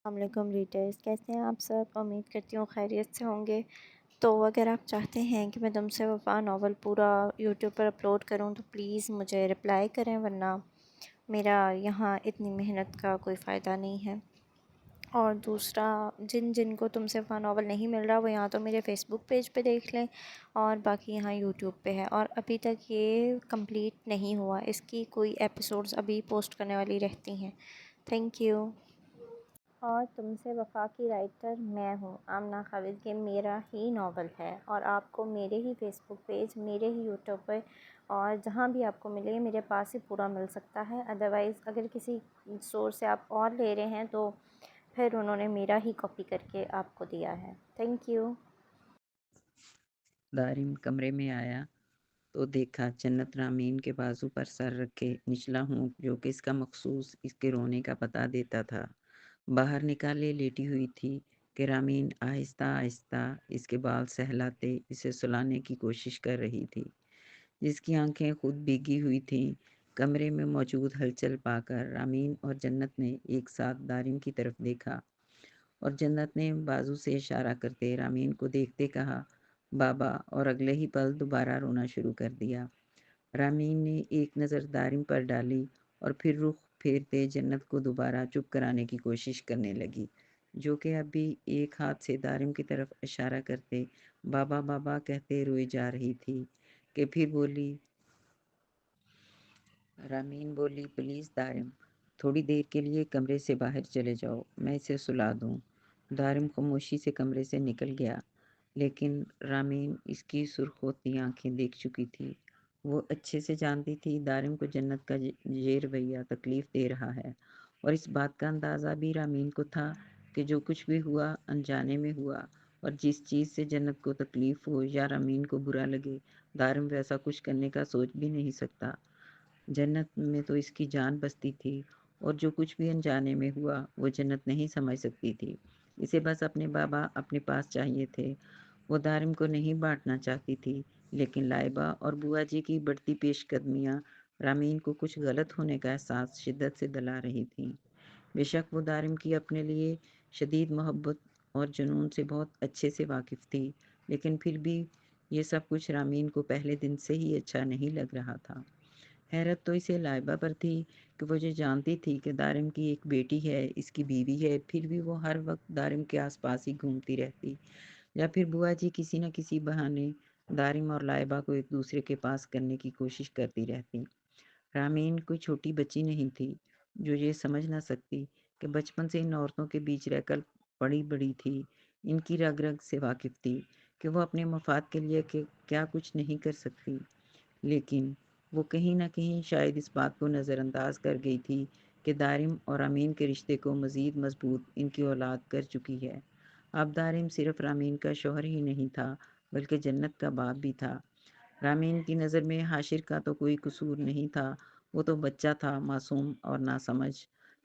السلام علیکم ریڈرز، کیسے ہیں آپ سب؟ امید کرتی ہوں خیریت سے ہوں گے۔ تو اگر آپ چاہتے ہیں کہ میں تم سے وفا ناول پورا یوٹیوب پر اپلوڈ کروں تو پلیز مجھے رپلائی کریں، ورنہ میرا یہاں اتنی محنت کا کوئی فائدہ نہیں ہے۔ اور دوسرا، جن جن کو تم سے وفا ناول نہیں مل رہا وہ یہاں تو میرے فیس بک پیج پہ دیکھ لیں، اور باقی یہاں یوٹیوب پہ ہے، اور ابھی تک یہ کمپلیٹ نہیں ہوا، اس کی کوئی ایپیسوڈز ابھی پوسٹ کرنے والی رہتی ہیں۔ Thank you. اور تم سے وفا کی رائٹر میں ہوں آمنہ خالد، یہ میرا ہی ناول ہے، اور آپ کو میرے ہی فیس بک پیج، میرے ہی یوٹیوب پہ، اور جہاں بھی آپ کو ملے میرے پاس ہی پورا مل سکتا ہے۔ ادروائز اگر کسی سورس سے آپ اور لے رہے ہیں تو پھر انہوں نے میرا ہی کاپی کر کے آپ کو دیا ہے۔ Thank you. دارم کمرے میں آیا تو دیکھا جنت رامین کے بازو پر سر رکھے نچلا ہونٹ جو کہ اس کا مخصوص اس کے رونے کا بتا دیتا تھا باہر نکالے لیٹی ہوئی تھی کہ رامین آہستہ آہستہ اس کے بال سہلاتے اسے سلانے کی کوشش کر رہی تھی، جس کی آنکھیں خود بھیگی ہوئی تھیں۔ کمرے میں موجود ہلچل پا کر رامین اور جنت نے ایک ساتھ دارم کی طرف دیکھا اور جنت نے بازو سے اشارہ کرتے رامین کو دیکھتے کہا بابا، اور اگلے ہی پل دوبارہ رونا شروع کر دیا۔ رامین نے ایک نظر دارم پر ڈالی اور پھر رخ پھیرتے جنت کو دوبارہ چپ کرانے کی کوشش کرنے لگی، جو کہ اب بھی ایک ہاتھ سے دارم کی طرف اشارہ کرتے بابا بابا کہتے روئی جا رہی تھی کہ پھر بولی رامین بولی پلیز دارم، تھوڑی دیر کے لیے کمرے سے باہر چلے جاؤ، میں اسے سلا دوں۔ دارم خاموشی سے کمرے سے نکل گیا، لیکن رامین اس کی سرخ ہوتی آنکھیں دیکھ چکی تھی۔ وہ اچھے سے جانتی تھی دارم کو جنت کا یہ رویہ تکلیف دے رہا ہے، اور اس بات کا اندازہ بھی رامین کو تھا کہ جو کچھ بھی ہوا انجانے میں ہوا، اور جس چیز سے جنت کو تکلیف ہو یا رامین کو برا لگے، دارم ویسا کچھ کرنے کا سوچ بھی نہیں سکتا۔ جنت میں تو اس کی جان بستی تھی، اور جو کچھ بھی انجانے میں ہوا وہ جنت نہیں سمجھ سکتی تھی۔ اسے بس اپنے بابا اپنے پاس چاہیے تھے۔ وہ دارم کو نہیں بانٹنا چاہتی تھی، لیکن لائبہ اور بوا جی کی بڑھتی پیش قدمیاں رامین کو کچھ غلط ہونے کا احساس شدت سے دلا رہی تھیں۔ بے شک وہ دارم کی اپنے لیے شدید محبت اور جنون سے بہت اچھے سے واقف تھی، لیکن پھر بھی یہ سب کچھ رامین کو پہلے دن سے ہی اچھا نہیں لگ رہا تھا۔ حیرت تو اسے لائبہ پر تھی کہ وہ جو جانتی تھی کہ دارم کی ایک بیٹی ہے، اس کی بیوی ہے، پھر بھی وہ ہر وقت دارم کے آس پاس ہی گھومتی رہتی، یا پھر بوا جی کسی نہ کسی بہانے دارم اور لائبہ کو ایک دوسرے کے پاس کرنے کی کوشش کرتی رہتی۔ رامین کوئی چھوٹی بچی نہیں تھی جو یہ سمجھ نہ سکتی کہ بچپن سے ان عورتوں کے بیچ رہ کر بڑی بڑی تھی، ان کی رگ رگ سے واقف تھی کہ وہ اپنے مفاد کے لیے کیا کچھ نہیں کر سکتی، لیکن وہ کہیں نہ کہیں شاید اس بات کو نظر انداز کر گئی تھی کہ دارم اور امین کے رشتے کو مزید مضبوط ان کی اولاد کر چکی ہے۔ اب دارم صرف رامین کا شوہر ہی نہیں تھا بلکہ جنت کا باپ بھی تھا۔ رامین کی نظر میں حاشر کا تو کوئی قصور نہیں تھا، وہ تو بچہ تھا، معصوم اور ناسمجھ،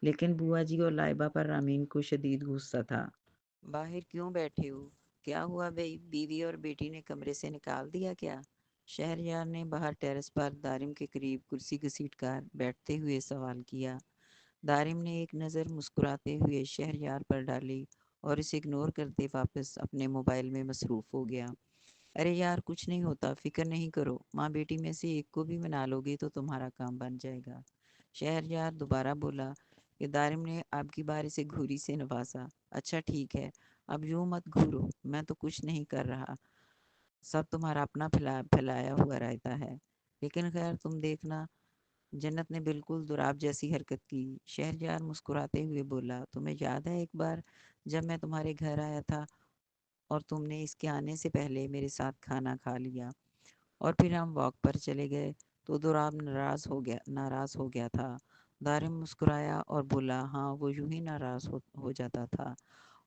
لیکن بوا جی اور لائبہ پر رامین کو شدید غصہ تھا۔ باہر کیوں بیٹھے ہو؟ کیا ہوا بھائی؟ بیوی اور بیٹی نے کمرے سے نکال دیا کیا؟ شہریار نے باہر ٹیرس پر دارم کے قریب کرسی گھسیٹ کر بیٹھتے ہوئے سوال کیا۔ دارم نے ایک نظر مسکراتے ہوئے شہریار پر ڈالی اور اسے اگنور کرتے واپس اپنے موبائل میں مصروف ہو گیا۔ ارے یار کچھ نہیں ہوتا، فکر نہیں کرو، ماں بیٹی میں سے ایک کو بھی منا لو گے تو تمہارا کام بن جائے گا۔ شہریار دوبارہ بولا کہ دارم نے اب کی بار اسے گھوری سے نوازا۔ اچھا ٹھیک ہے، اب یوں مت گھورو، میں تو کچھ نہیں کر رہا، سب تمہارا اپنا پھیلایا ہوا رہتا ہے، لیکن خیر تم دیکھنا۔ جنت نے بالکل دوراب جیسی حرکت کی۔ شہریار مسکراتے ہوئے بولا تمہیں یاد ہے ایک بار جب میں تمہارے گھر آیا تھا اور تم نے اس کے آنے سے پہلے میرے ساتھ کھانا کھا لیا اور پھر ہم واک پر چلے گئے تو دوراب ناراض ہو گیا تھا۔ دارم مسکرایا اور بولا ہاں وہ یوں ہی ناراض ہو جاتا تھا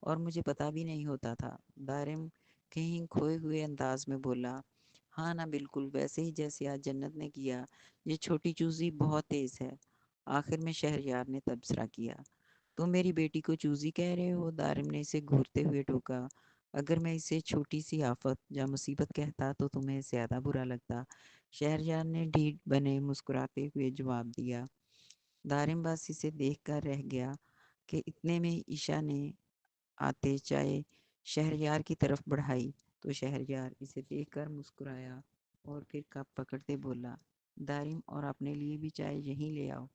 اور مجھے پتہ بھی نہیں ہوتا تھا۔ دارم کہیں کھوئے ہوئے انداز میں بولا ہاں نا، بالکل ویسے ہی جیسے آج جنت نے کیا، یہ چھوٹی چوزی بہت تیز ہے۔ آخر میں شہریار نے تبصرہ کیا تم میری بیٹی کو چوزی کہہ رہے ہو؟ دارم نے اسے گھورتے ہوئے ٹوکا۔ اگر میں اسے چھوٹی سی آفت یا مصیبت کہتا تو تمہیں زیادہ برا لگتا، شہریار نے ڈھیٹ بنے مسکراتے ہوئے جواب دیا۔ دارم بس اسے دیکھ کر رہ گیا۔ کہ اتنے میں عشا نے آتے چائے شہریار کی طرف بڑھائی تو شہریار اسے دیکھ کر مسکرایا اور پھر کپ پکڑتے بولا، دارم اور اپنے لیے بھی چائے یہیں لے آؤ۔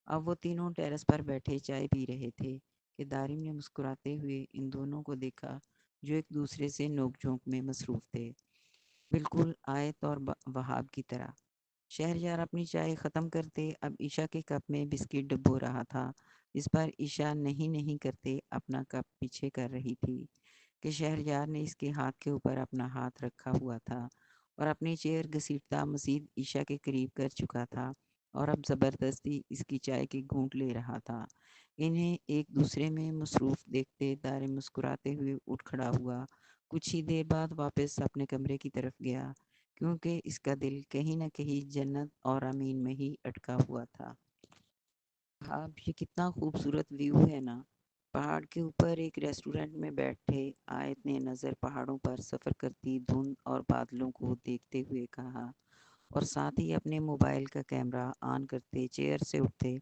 اب وہ تینوں ٹیرس پر بیٹھے چائے پی رہے تھے کہ دارم نے مسکراتے ہوئے ان دونوں کو دیکھا جو ایک دوسرے سے نوک جھونک میں مصروف تھے، بالکل آیت اور وہاب کی طرح۔ شہریار اپنی چائے ختم کرتے اب عشا کے کپ میں بسکٹ ڈبو رہا تھا۔ اس پر عشا نہیں نہیں کرتے اپنا کپ پیچھے کر رہی تھی کہ شہریار نے اس کے ہاتھ کے اوپر اپنا ہاتھ رکھا ہوا تھا اور اپنی چیئر گھسیٹتا مزید عشا کے قریب کر چکا تھا اور اب زبردستی اس کی چائے کی گھونٹ لے رہا تھا۔ انہیں ایک دوسرے میں مصروف دیکھتے دارم مسکراتے ہوئے اٹھ کھڑا ہوا۔ کچھ ہی دیر بعد واپس اپنے کمرے کی طرف گیا کیونکہ اس کا دل کہیں نہ کہیں جنت اور امین میں ہی اٹکا ہوا تھا۔ اب یہ کتنا خوبصورت ویو ہے نا۔ پہاڑ کے اوپر ایک ریسٹورینٹ میں بیٹھے آیت نے نظر پہاڑوں پر سفر کرتی دھند اور بادلوں کو دیکھتے ہوئے کہا اور ساتھ ہی اپنے موبائل کا کیمرہ آن کرتے چیئر سے اٹھتے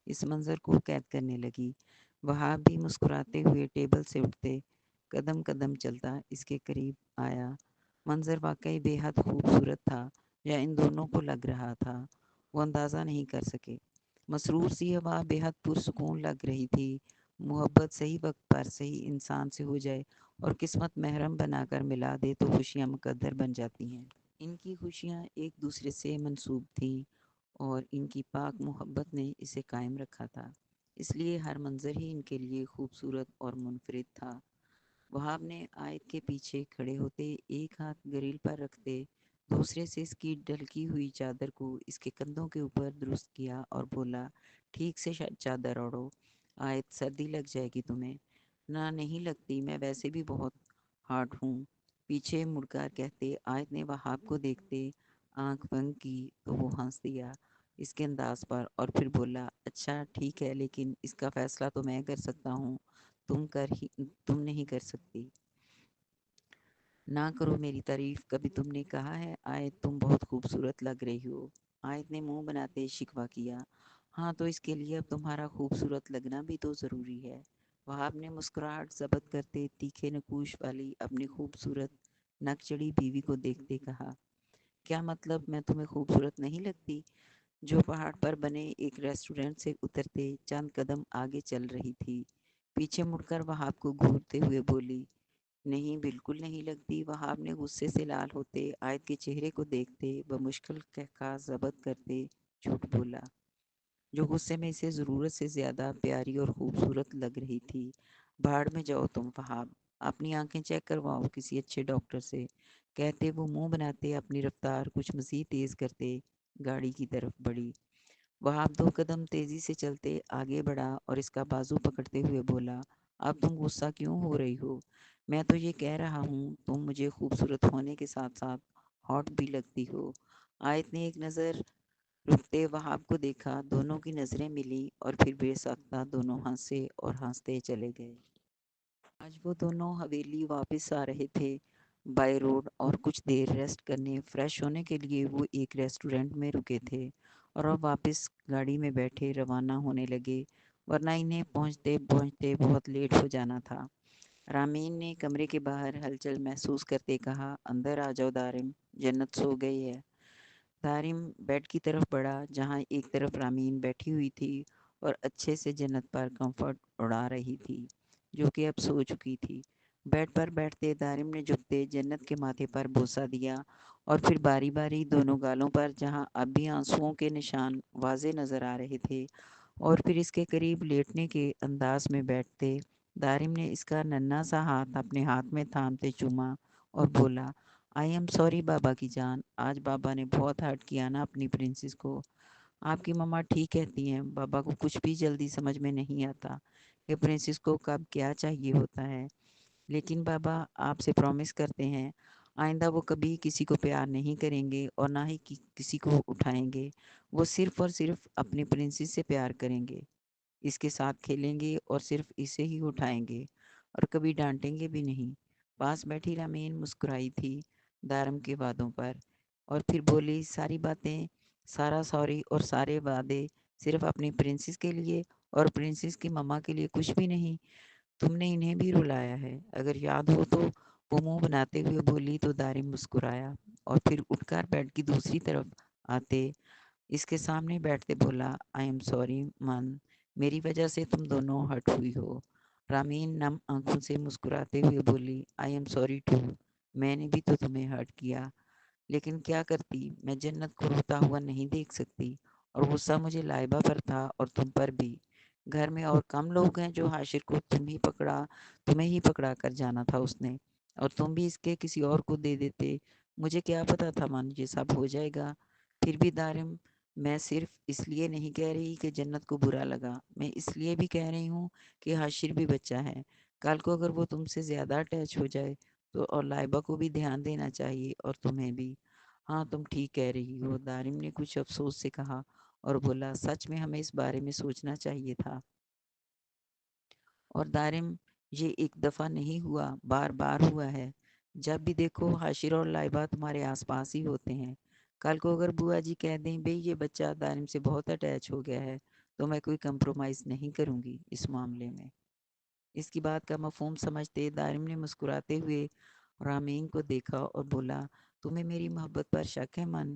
اس منظر کو قید کرنے لگی۔ وہاں بھی مسکراتے ہوئے ٹیبل سے اٹھتے قدم قدم چلتا اس کے قریب آیا۔ منظر واقعی بے حد خوبصورت تھا، یا ان دونوں کو لگ رہا تھا، وہ اندازہ نہیں کر سکے۔ مسرور سی ہوا بے حد پرسکون لگ رہی تھی۔ محبت صحیح وقت پر صحیح انسان سے ہو جائے اور قسمت محرم بنا کر ملا دے تو خوشیاں مقدر بن جاتی ہیں۔ ان کی خوشیاں ایک دوسرے سے منسوب تھیں اور ان کی پاک محبت نے اسے قائم رکھا تھا، اس لیے ہر منظر ہی ان کے لیے خوبصورت اور منفرد تھا۔ وہاب نے آیت کے پیچھے کھڑے ہوتے ایک ہاتھ گریل پر رکھتے دوسرے سے اس کی ڈھلکی ہوئی چادر کو اس کے کندھوں کے اوپر درست کیا اور بولا، ٹھیک سے چادر اوڑھو، آیت سردی لگ جائے گی تمہیں۔ نہ نہیں لگتی، میں ویسے بھی بہت ہاٹ ہوں، پیچھے مڑ کر کہتے آیت نے وہاب کو دیکھتے آنکھ بند کی تو وہ ہنس دیا اس کے انداز پر اور پھر بولا، اچھا ٹھیک ہے، لیکن اس کا فیصلہ تو میں کر سکتا ہوں، تم نہیں کر سکتی۔ نہ کرو میری تعریف، کبھی تم نے کہا ہے آیت تم بہت خوبصورت لگ رہی ہو؟ آیت نے منہ بناتے شکوہ کیا۔ ہاں تو اس کے لیے اب تمہارا خوبصورت لگنا بھی تو ضروری ہے۔ وہاب نے مسکراہٹ ضبط کرتے تیکھے نکوش والی اپنی خوبصورت نک چڑی بیوی کو دیکھتے کہا، کیا مطلب میں تمہیں خوبصورت نہیں لگتی؟ جو پہاڑ پر بنے ایک ریسٹورینٹ سے اترتے چند قدم آگے چل رہی تھی، پیچھے مڑ کر وہاب کو گھورتے ہوئے بولی، نہیں بالکل نہیں لگتی۔ وہاب نے غصے سے لال ہوتے آیت کے چہرے کو دیکھتے بمشکل قہقہ ضبط کرتے جھوٹ بولا، جو غصے میں اسے ضرورت سے زیادہ پیاری اور خوبصورت لگ رہی تھی۔ بھاڑ میں جاؤ تم وہاب، اپنی آنکھیں چیک کرواؤ کسی اچھے ڈاکٹر سے، کہتے وہ منہ بناتے اپنی رفتار کچھ مزید تیز کرتے گاڑی کی طرف بڑھی۔ وہاب دو قدم تیزی سے چلتے آگے بڑھا اور اس کا بازو پکڑتے ہوئے بولا، اب تم غصہ کیوں ہو رہی ہو؟ میں تو یہ کہہ رہا ہوں تم مجھے خوبصورت ہونے کے ساتھ ساتھ ہاٹ بھی لگتی ہو۔ آیت نے ایک نظر رکتے وہاب کو دیکھا، دونوں کی نظریں ملی اور پھر بے ساختہ دونوں ہنسے اور ہنستے چلے گئے۔ آج وہ دونوں حویلی واپس آ رہے تھے بائی روڈ اور کچھ دیر ریسٹ کرنے فریش ہونے کے لیے وہ ایک ریسٹورینٹ میں رکے تھے اور اب واپس گاڑی میں بیٹھے روانہ ہونے لگے، ورنہ انہیں پہنچتے پہنچتے بہت لیٹ ہو جانا تھا۔ رامین نے کمرے کے باہر ہلچل محسوس کرتے کہا، اندر آ جاؤ دارم، جنت سو گئی ہے۔ دارم بیڈ کی طرف بڑھا جہاں ایک طرف رامین بیٹھی ہوئی تھی اور اچھے سے جنت پر کمفرٹ اڑا رہی تھی جو کہ اب سو چکی تھی۔ بیڈ پر بیٹھتے دارم نے جھکتے جنت کے ماتھے پر بوسہ دیا اور پھر باری باری دونوں گالوں پر جہاں اب بھی آنسوؤں کے نشان واضح نظر آ رہے تھے اور پھر اس کے قریب لیٹنے کے انداز میں بیٹھتے دارم نے اس کا ننھا سا ہاتھ اپنے ہاتھ میں تھامتے چوما اور بولا، آئی ایم سوری بابا کی جان، آج بابا نے بہت ہرٹ کیا نا اپنی پرنسس کو۔ آپ کی مما ٹھیک کہتی ہیں، بابا کو کچھ بھی جلدی سمجھ میں نہیں آتا کہ پرنسس کو کب کیا چاہیے ہوتا ہے، لیکن بابا آپ سے پرومس کرتے ہیں آئندہ وہ کبھی کسی کو پیار نہیں کریں گے اور نہ ہی کسی کو اٹھائیں گے، وہ صرف اور صرف اپنی پرنسس سے پیار کریں گے، اس کے ساتھ کھیلیں گے اور صرف اسے ہی اٹھائیں گے اور کبھی ڈانٹیں گے بھی نہیں۔ پاس بیٹھی رامین مسکرائی تھی دارم کے وعدوں پر اور پھر بولی، ساری باتیں، سارا سوری اور سارے وعدے صرف اپنی پرنسس کے لیے اور پرنسس کی مما کے لیے کچھ بھی نہیں؟ تم نے انہیں بھی رلایا ہے، اگر یاد ہو تو۔ وہ منہ بناتے ہوئے بولی تو دارم مسکرایا اور پھر اٹھ کر بیڈ کی دوسری طرف آتے اس کے سامنے بیٹھتے بولا، آئی ایم سوری من، میری وجہ سے تم دونوں ہرٹ ہوئی ہو۔ رامین نم آنکھوں سے مسکراتے ہوئے بولی، آئی ایم سوری ٹو، میں نے بھی تو تمہیں ہرٹ کیا، لیکن کیا کرتی، میں جنت کو روتا ہوا نہیں دیکھ سکتی، اور غصہ مجھے لائبہ پر تھا اور تم پر بھی۔ گھر میں اور کم لوگ ہیں جو حاشر کو تمہیں ہی پکڑا کر جانا تھا اس نے، اور تم بھی اس کے کسی اور کو دے دیتے۔ مجھے کیا پتا تھا من یہ سب ہو جائے گا۔ پھر بھی دارم، میں صرف اس لیے نہیں کہہ رہی کہ جنت کو برا لگا، میں اس لیے بھی کہہ رہی ہوں کہ حاشر بھی بچہ ہے، کل کو اگر وہ تم سے زیادہ اٹیچ ہو جائے تو، اور لائبہ کو بھی دھیان دینا چاہیے اور تمہیں بھی۔ ہاں تم ٹھیک کہہ رہی ہو، دارم نے کچھ افسوس سے کہا اور بولا، سچ میں ہمیں اس بارے میں سوچنا چاہیے تھا۔ اور دارم، یہ ایک دفعہ نہیں ہوا، بار بار ہوا ہے۔ جب بھی دیکھو حاشر اور لائبہ تمہارے آس پاس ہی ہوتے ہیں۔ کل کو اگر بوا جی کہہ دیں بھئی یہ بچہ دارم سے بہت اٹیچ ہو گیا ہے، تو میں کوئی کمپرومائز نہیں کروں گی اس معاملے میں۔ اس کی بات کا مفہوم سمجھتے دارم نے مسکراتے ہوئے رامین کو دیکھا اور بولا، تمہیں میری محبت پر شک ہے من؟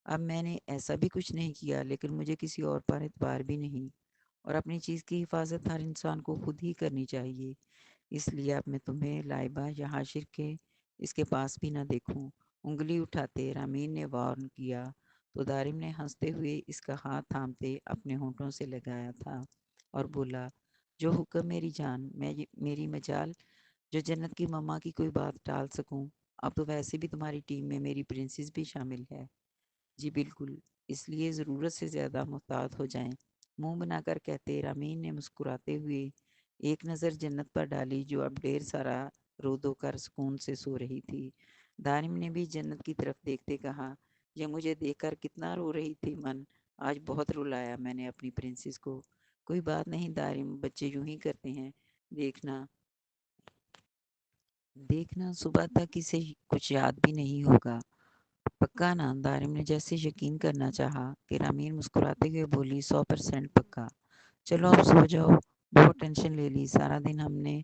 اب میں نے ایسا بھی کچھ نہیں کیا، لیکن مجھے کسی اور پر اعتبار بھی نہیں، اور اپنی چیز کی حفاظت ہر انسان کو خود ہی کرنی چاہیے۔ اس لیے اب میں تمہیں لائبہ یا حاشر کے اس کے پاس بھی نہ دیکھوں۔ انگلی اٹھاتے رامین نے وارن کیا تو دارم نے ہنستے ہوئے اس کا ہاتھ تھامتے اپنے ہونٹوں سے لگایا تھا اور بولا، جو حکم میری جان، میری مجال جو جنت کی مما کی کوئی بات ٹال سکوں۔ اب تو ویسے بھی تمہاری ٹیم میں میری پرنسس بھی شامل ہے۔ جی بالکل، اس لیے ضرورت سے زیادہ محتاط ہو جائیں، منہ بنا کر کہتے رامین نے مسکراتے ہوئے ایک نظر جنت پر ڈالی جو اب ڈھیر سارا رو دھو کر سکون سے سو رہی تھی۔ دارم نے بھی جنت کی طرف دیکھتے کہا، یہ مجھے دیکھ کر کتنا رو رہی تھی من، آج بہت رلایا میں نے اپنی پرنسس کو۔ کوئی بات نہیں دارم، بچے یوں ہی کرتے ہیں، دیکھنا دیکھنا صبح تک اسے کچھ یاد بھی نہیں ہوگا۔ پکا نا؟ دارم نے جیسے یقین کرنا چاہا کہ رامین مسکراتے ہوئے بولی، 100% پکا۔ چلو اب سو جاؤ، بہت ٹینشن لے لی سارا دن ہم نے،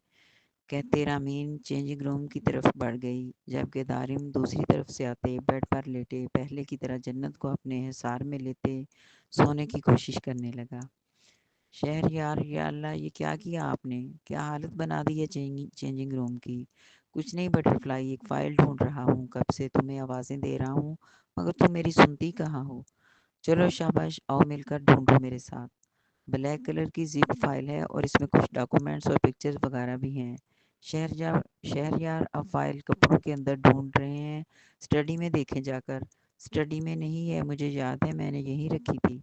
کہتے رامین چینجنگ روم کی طرف بڑھ گئی، جبکہ دارم دوسری طرف سے آتے بیڈ پر لیٹے پہلے کی طرح جنت کو اپنے حصار میں لیتے سونے کی کوشش کرنے لگا۔ شہر یار، یا اللہ یہ کیا کیا آپ نے، کیا حالت بنا دی ہے چینجنگ روم کی۔ کچھ نہیں بٹر فلائی، ایک فائل ڈھونڈ رہا ہوں، کب سے تمہیں آوازیں دے رہا ہوں مگر تم میری سنتی کہاں ہو۔ چلو شاباش، آؤ مل کر ڈھونڈو میرے ساتھ۔ بلیک کلر کی زپ فائل ہے اور اس میں کچھ ڈاکومنٹس اور پکچرز وغیرہ بھی ہیں۔ شہریار اب فائل کپڑوں کے اندر ڈھونڈ رہے ہیں، اسٹڈی میں دیکھیں جا کر۔ اسٹڈی میں نہیں ہے، مجھے یاد ہے میں نے یہیں رکھی تھی۔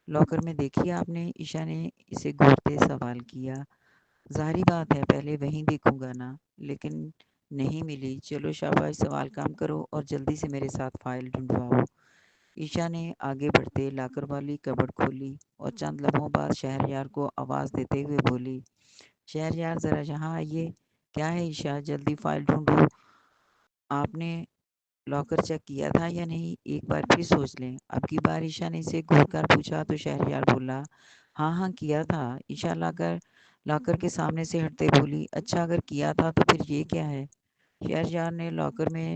لاکر میں دیکھی آپ نے؟ عشا نے اسے گھورتے سوال کیا۔ ظاہری بات ہے پہلے وہیں دیکھوں گا نا، لیکن نہیں ملی۔ چلو شاباش، سوال کام کرو اور جلدی سے میرے ساتھ فائل ڈھونڈواؤ۔ عشا نے آگے بڑھتے لاکر والی کبڈ کھولی اور چند لمحوں بعد شہریار کو آواز دیتے ہوئے بولی، شہریار ذرا یہاں آئیے۔ کیا ہے عشا، جلدی فائل ڈھونڈو۔ آپ نے لاکر چیک کیا تھا یا نہیں، ایک بار پھر سوچ لیں۔ اب کی بار عشا نے اسے گھور کر پوچھا تو شہریار بولا، ہاں ہاں کیا تھا۔ عشا لاکر کے سامنے سے ہٹتے بولی، اچھا اگر کیا تھا تو پھر یہ کیا ہے؟ شہریار نے لاکر میں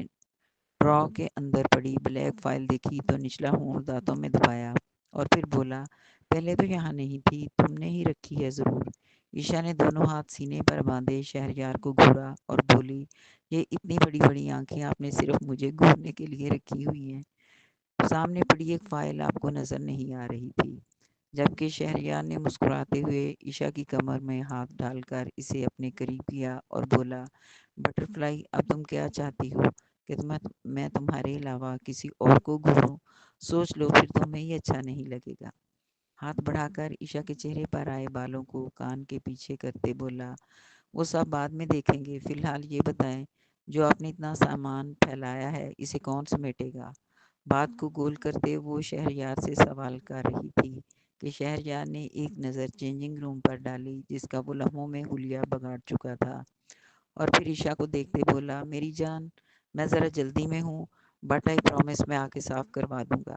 ڈرا کے اندر پڑی بلیک فائل دیکھی تو نچلا ہونٹ دانتوں میں دبایا اور پھر بولا، پہلے تو یہاں نہیں تھی، تم نے ہی رکھی ہے ضرور۔ عشا نے دونوں ہاتھ سینے پر باندھے شہریار کو گھورا اور بولی، یہ اتنی بڑی بڑی آنکھیں آپ نے صرف مجھے گھورنے کے لیے رکھی ہوئی ہیں؟ سامنے پڑی ایک فائل آپ کو نظر نہیں آ رہی تھی؟ جبکہ شہریار نے مسکراتے ہوئے عشا کی کمر میں ہاتھ ڈال کر اسے اپنے قریب کیا اور بولا، بٹر فلائی اب تم کیا چاہتی ہو کہ میں تمہارے علاوہ کسی اور کو گھوروں؟ سوچ لو، پھر تمہیں ہی اچھا نہیں لگے گا۔ ہاتھ بڑھا کر عشا کے چہرے پر آئے بالوں کو کان کے پیچھے کرتے بولا، وہ سب بعد میں دیکھیں گے، فی الحال یہ بتائیں، جو آپ نے اتنا سامان پھیلایا ہے اسے کون سمیٹے گا؟ بات کو گول کرتے وہ شہریار سے سوال کر رہی تھی کہ شہریار نے ایک نظر چینجنگ روم پر ڈالی جس کا وہ لمحوں میں حلیہ بگاڑ چکا تھا، اور پھر عشا کو دیکھتے بولا، میری جان میں ذرا جلدی میں ہوں، بٹ آئی پرومس میں آ کے صاف کروا دوں گا۔